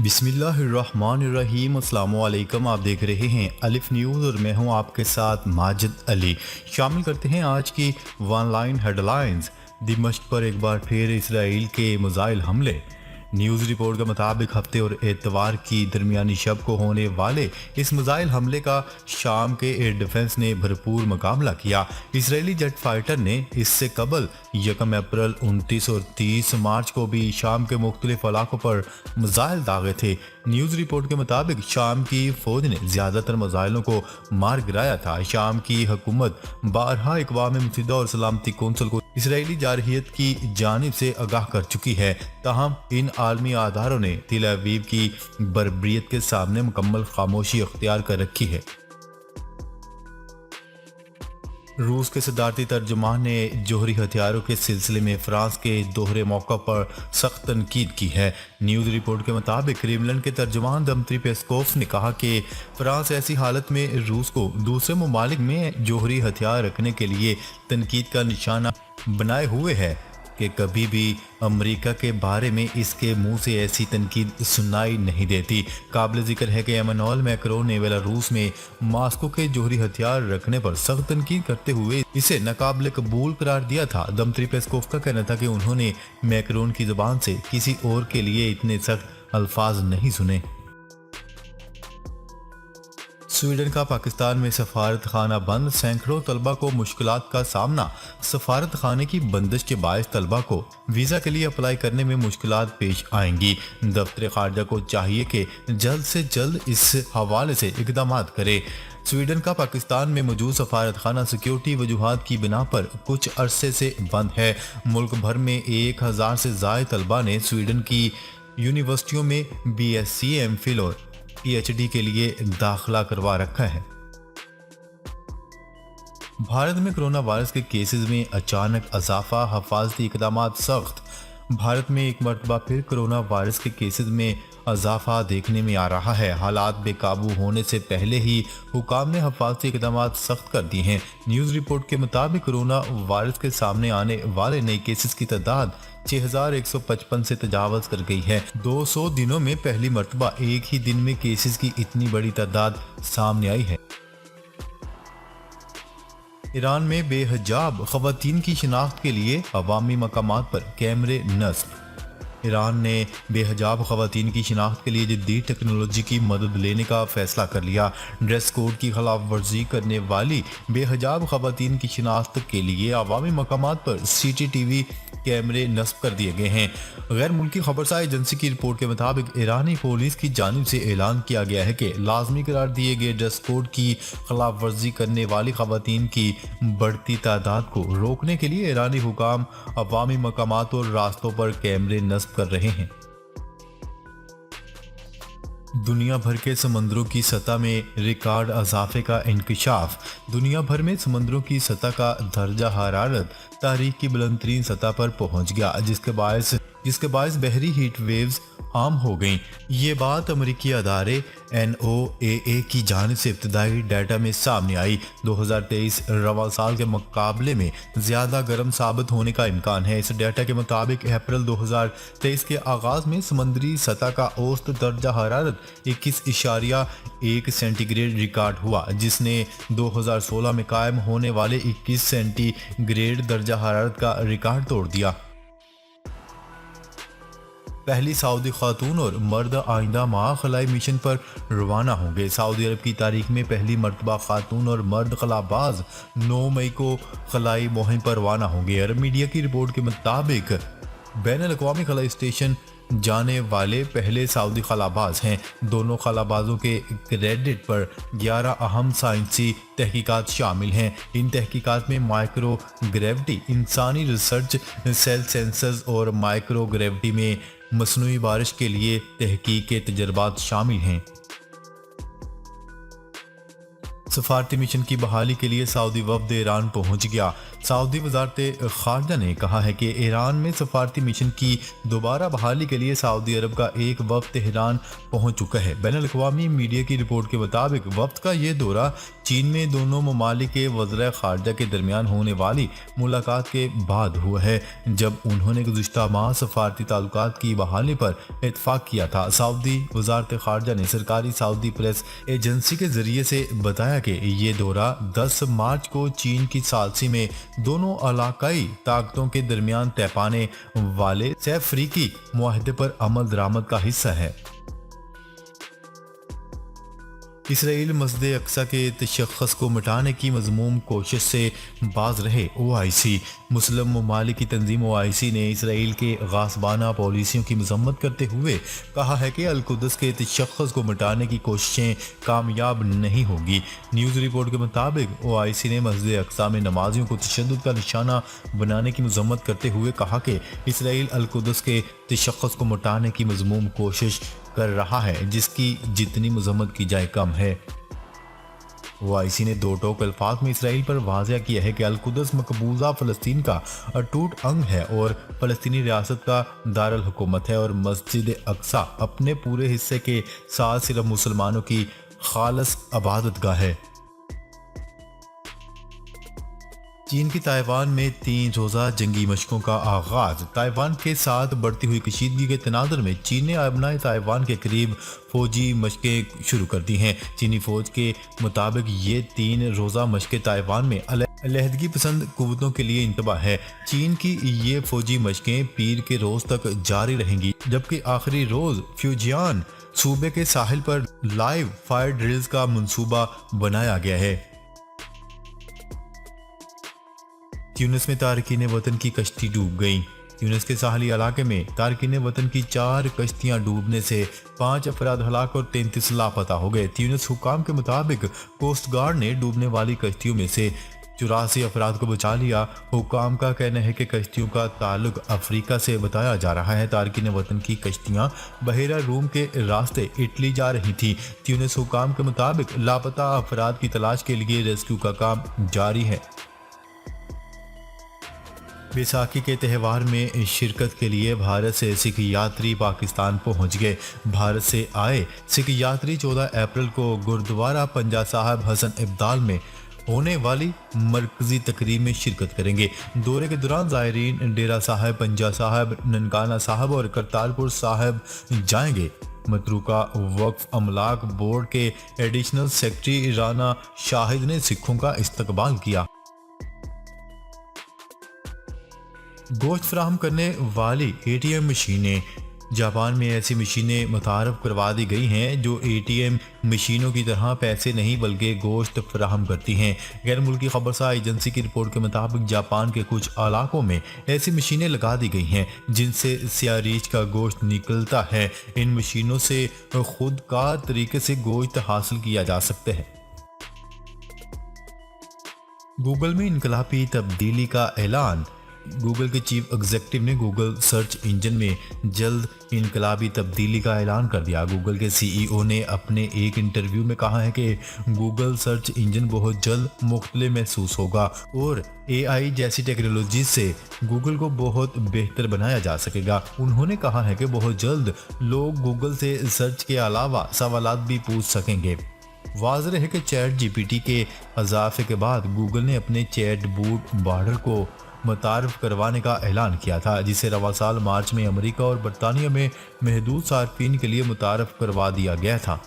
بسم اللہ الرحمن الرحیم۔ السلام علیکم، آپ دیکھ رہے ہیں الف نیوز اور میں ہوں آپ کے ساتھ ماجد علی۔ شامل کرتے ہیں آج کی ون لائن ہیڈ لائنز۔ دمشق پر ایک بار پھر اسرائیل کے میزائل حملے۔ نیوز رپورٹ کے مطابق ہفتے اور اتوار کی درمیانی شب کو ہونے والے اس میزائل حملے کا شام کے ایئر ڈیفنس نے بھرپور مقابلہ کیا۔ اسرائیلی جیٹ فائٹر نے اس سے قبل 1 اپریل، 29 اور 30 مارچ کو بھی شام کے مختلف علاقوں پر میزائل داغے تھے۔ نیوز رپورٹ کے مطابق شام کی فوج نے زیادہ تر میزائلوں کو مار گرایا تھا۔ شام کی حکومت بارہا اقوام متحدہ اور سلامتی کونسل کو اسرائیلی جارحیت کی جانب سے آگاہ کر چکی ہے، تاہم ان عالمی اداروں نے تل ابیب کی بربریت کے سامنے مکمل خاموشی اختیار کر رکھی ہے۔ روس کے صدارتی ترجمان نے جوہری ہتھیاروں کے سلسلے میں فرانس کے دوہرے موقع پر سخت تنقید کی ہے۔ نیوز رپورٹ کے مطابق کریملن کے ترجمان دمتری پیسکوف نے کہا کہ فرانس ایسی حالت میں روس کو دوسرے ممالک میں جوہری ہتھیار رکھنے کے لیے تنقید کا نشانہ بنائے ہوئے ہے کہ کبھی بھی امریکہ کے بارے میں اس کے منہ سے ایسی تنقید سنائی نہیں دیتی۔ قابل ذکر ہے کہ ایمانوئل میکرون نے بیلاروس میں ماسکو کے جوہری ہتھیار رکھنے پر سخت تنقید کرتے ہوئے اسے ناقابل قبول قرار دیا تھا۔ دمتری پیسکوف کا کہنا تھا کہ انہوں نے میکرون کی زبان سے کسی اور کے لیے اتنے سخت الفاظ نہیں سنے۔ سویڈن کا پاکستان میں سفارت خانہ بند، سینکڑوں طلبہ کو مشکلات کا سامنا۔ سفارت خانے کی بندش کے باعث طلبہ کو ویزا کے لیے اپلائی کرنے میں مشکلات پیش آئیں گی۔ دفتر خارجہ کو چاہیے کہ جلد سے جلد اس حوالے سے اقدامات کرے۔ سویڈن کا پاکستان میں موجود سفارت خانہ سیکیورٹی وجوہات کی بنا پر کچھ عرصے سے بند ہے۔ ملک بھر میں 1000 سے زائد طلبہ نے سویڈن کی یونیورسٹیوں میں B S C, M phil اور پی ایچ ڈی کے لیے داخلہ کروا رکھا ہے۔ بھارت میں کرونا وائرس کے کیسز میں اچانک اضافہ، حفاظتی اقدامات سخت۔ بھارت میں ایک مرتبہ پھر کرونا وائرس کے کیسز میں اضافہ دیکھنے میں آ رہا ہے۔ حالات بے قابو ہونے سے پہلے ہی حکام نے حفاظتی اقدامات سخت کر دیے ہیں۔ نیوز رپورٹ کے مطابق کرونا وائرس کے سامنے آنے والے نئے کیسز کی تعداد 6155 سے تجاوز کر گئی ہے۔ 200 دنوں میں پہلی مرتبہ ایک ہی دن میں کیسز کی اتنی بڑی تعداد سامنے آئی ہے۔ ایران میں بے حجاب خواتین کی شناخت کے لیے عوامی مقامات پر کیمرے نصب۔ ایران نے بے حجاب خواتین کی شناخت کے لیے جدید ٹیکنالوجی کی مدد لینے کا فیصلہ کر لیا۔ ڈریس کوڈ کی خلاف ورزی کرنے والی بے حجاب خواتین کی شناخت کے لیے عوامی مقامات پر سی ٹی ٹی وی کیمرے نصب کر دیے گئے ہیں۔ غیر ملکی خبرساز ایجنسی کی رپورٹ کے مطابق ایرانی پولیس کی جانب سے اعلان کیا گیا ہے کہ لازمی قرار دیے گئے ڈریس کوڈ کی خلاف ورزی کرنے والی خواتین کی بڑھتی تعداد کو روکنے کے لیے ایرانی حکام عوامی مقامات اور راستوں پر کیمرے نصب کر رہے ہیں۔ دنیا بھر کے سمندروں کی سطح میں ریکارڈ اضافے کا انکشاف۔ دنیا بھر میں سمندروں کی سطح کا درجہ حرارت تاریخ کی بلند ترین سطح پر پہنچ گیا، جس کے باعث بحری ہیٹ ویوز عام ہو گئیں۔ یہ بات امریکی ادارے NOAA کی جانب سے ابتدائی ڈیٹا میں سامنے آئی۔ 2023 رواں سال کے مقابلے میں زیادہ گرم ثابت ہونے کا امکان ہے۔ اس ڈیٹا کے مطابق اپریل 2023 کے آغاز میں سمندری سطح کا اوسط درجہ حرارت 21.1 سینٹی گریڈ ریکارڈ ہوا، جس نے 2016 میں قائم ہونے والے 21 سینٹی گریڈ درجہ حرارت کا ریکارڈ توڑ دیا۔ پہلی سعودی خاتون اور مرد آئندہ ماہ خلائی مشن پر روانہ ہوں گے۔ سعودی عرب کی تاریخ میں پہلی مرتبہ خاتون اور مرد خلا باز 9 مئی کو خلائی مہم پر روانہ ہوں گے۔ عرب میڈیا کی رپورٹ کے مطابق بین الاقوامی خلائی اسٹیشن جانے والے پہلے سعودی خلا باز ہیں۔ دونوں خلا بازوں کے کریڈٹ پر 11 اہم سائنسی تحقیقات شامل ہیں۔ ان تحقیقات میں مائکرو گریوٹی، انسانی ریسرچ، سیل سینسرز اور مائکرو گریوٹی میں مصنوعی بارش کے لیے تحقیق کے تجربات شامل ہیں۔ सफारती मिशन की बहाली के लिए सऊदी वफद ईरान पहुंच गया। सऊदी वजारत खारजा ने कहा है कि ईरान में सफारती मिशन की दोबारा बहाली के लिए सऊदी अरब का एक वफद तेहरान पहुंच चुका है। बैनुल-अक़वामी मीडिया की रिपोर्ट के मुताबिक वफद का ये दौरा चीन में दोनों ममालिक के वज़ीर खारजा के दरमियान होने वाली मुलाकात के बाद हुआ है, जब उन्होंने गुज़िश्ता माह सफारती ताल्लुकात की बहाली पर इत्तफाक किया था। सऊदी वजारत खारजा ने सरकारी सऊदी प्रेस एजेंसी के जरिए से बताया कि ये दौरा 10 मार्च को चीन की सालसी में दोनों इलाकाई ताकतों के दरमियान तय पाने वाले सह अफ्रीकी मुआहदे पर अमल दरामद का हिस्सा है। इसराइल मस्जिद अक्सा के तशख़्ख़ुस को मिटाने की मज़मूम कोशिश से बाज रहे। OIC मुस्लिम ममालिक की तंजीम OIC ने इसराइल के गासबाना पॉलिसियों की मजम्मत करते हुए कहा है कि अल-कुद्स के तशख़्ख़ुस को मिटाने की कोशिशें कामयाब नहीं होगी। न्यूज़ रिपोर्ट के मुताबिक OIC ने मस्जिद अक्सा में नमाजियों को तशद्दुद का निशाना बनाने की मजम्मत करते हुए कहा कि इसराइल अल-कुद्स के तशख़्ख़ुस को मिटाने की मजमूम कोशिश कर रहा है, जिसकी जितनी मजम्मत की जाए कम है। OIC ने दो टोक अल्फाज में इसराइल पर वाज़ेह किया है कि अल-कुद्स मकबूजा फ़लस्तीन का अटूट अंग है और फ़लस्तीनी रियासत का दारुल हुकूमत है और मस्जिद अक्सा अपने पूरे हिस्से के साथ सिर्फ मुसलमानों की खालस इबादतगाह है। चीन की ताइवान में 3 रोज़ा जंगी मशकों का आगाज। ताइवान के साथ बढ़ती हुई कशीदगी के तनाज़ुर में चीन ने अबनाए ताइवान के करीब फौजी मशकें शुरू कर दी हैं। चीनी फौज के मुताबिक ये 3 रोज़ा मशकें ताइवान में अलहदगी पसंद कुव्वतों के लिए इंतबा है। चीन की ये फौजी मशकें पीर के रोज़ तक जारी रहेंगी, जबकि आखिरी रोज़ फ्यूजियान सूबे के साहिल पर लाइव फायर ड्रिल्स का मंसूबा बनाया गया है। ट्यूनिस में तारकीन वतन की कश्ती डूब गई। ट्यूनिस के साहली इलाके में तारकीन वतन की 4 कश्तियां डूबने से 5 अफराद हलाक और 33 लापता हो गए। ट्यूनिस हुकाम के मुताबिक कोस्ट गार्ड ने डूबने वाली कश्तियों में से 84 अफराद को बचा लिया। हुकाम का कहना है कि कश्तियों का ताल्लुक अफ्रीका से बताया जा रहा है। तारकीन वतन की कश्तियां बहेरा रूम के रास्ते इटली जा रही थी। ट्यूनिस हुकाम के मुताबिक लापता अफराद की तलाश के लिए रेस्क्यू का काम जारी है। बैसाखी के त्यौहार में शिरकत के लिए भारत से सिख यात्री पाकिस्तान पहुंच गए। भारत से आए सिख यात्री 14 अप्रैल को गुरुद्वारा पंजा साहब हसन इब्दाल में होने वाली मरकजी तकरीब में शिरकत करेंगे। दौरे के दौरान ज़ायरीन डेरा साहब, पंजा साहब, ननकाना साहब और करतारपुर साहब जाएंगे। मतरूका वक्फ अमलाक बोर्ड के एडिशनल सेक्रेटरी राना शाहिद ने सिखों का इस्तकबाल किया। गोश्त फराहम करने वाली ATM मशीनें। जापान में ऐसी मशीनें मुतारफ करवा दी गई हैं जो ATM मशीनों की तरह पैसे नहीं बल्कि गोश्त फराहम करती हैं। गैर मुल्की खबरसार एजेंसी की रिपोर्ट के मुताबिक जापान के कुछ इलाकों में ऐसी मशीनें लगा दी गई हैं जिनसे सियारीच का गोश्त निकलता है। इन मशीनों से खुद कार तरीके से गोश्त हासिल किया जा सकता है। गूगल में इनकलाबी तब्दीली का ऐलान। गूगल के चीफ एग्जीक्यूटिव ने गूगल सर्च इंजन में जल्द इनकलाबी तब्दीली का ऐलान कर दिया। गूगल के CEO ने अपने एक इंटरव्यू में कहा है कि गूगल सर्च इंजन बहुत जल्द मुख्तलिफ महसूस होगा और AI जैसी टेक्नोलॉजी से गूगल को बहुत बेहतर बनाया जा सकेगा। उन्होंने कहा है कि बहुत जल्द लोग गूगल से सर्च के अलावा सवालात भी पूछ सकेंगे। वाज़ेह है कि चैट GPT के इजाफे के बाद गूगल ने अपने चैट बूट बॉर्डर को मुतारफ करवाने का ऐलान किया था, जिसे रवा साल मार्च में अमेरिका और बरतानिया में महदूद सार्फिन के लिए मुतारफ करवा दिया गया था।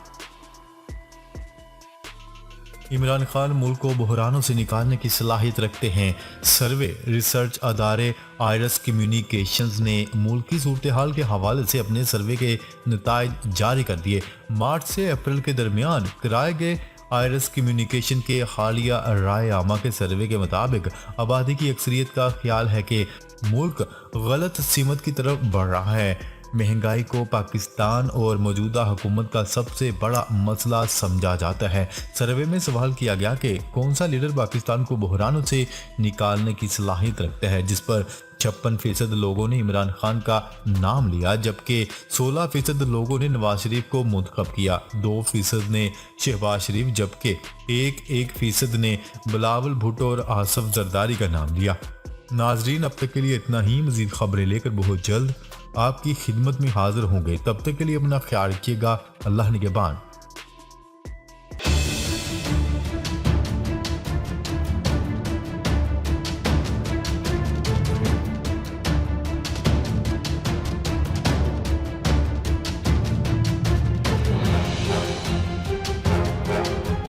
इमरान खान मुल्क को बहरानों से निकालने की सलाहियत रखते हैं। सर्वे रिसर्च अदारे आयरस कम्युनिकेशंस ने मुल्क की सूरत हाल के हवाले से अपने सर्वे के नताइज जारी कर दिए। मार्च से अप्रैल के दरमियान कराए गए आयरस कम्युनिकेशन के हालिया राय आमा के सर्वे के मुताबिक आबादी की अक्सरियत का ख्याल है कि मुल्क गलत सीमत की तरफ बढ़ रहा है। महंगाई को पाकिस्तान और मौजूदा हुकूमत का सबसे बड़ा मसला समझा जाता है। सर्वे में सवाल किया गया कि कौन सा लीडर पाकिस्तान को बहरानों से निकालने की सलाहियत रखता है, जिस पर 56% लोगों ने इमरान खान का नाम लिया, जबकि 16% लोगों ने नवाज शरीफ को मुंतखब किया, 2% ने शहबाज शरीफ, जबकि 1% ने बिलावल भुट्टो और आसफ जरदारी का नाम लिया। नाजरीन, अब तक के लिए इतना ही। मजीद खबरें लेकर बहुत जल्द आपकी खिदमत में हाजिर होंगे। तब तक के लिए अपना ख्याल रखिएगा। अल्लाह निगहबान।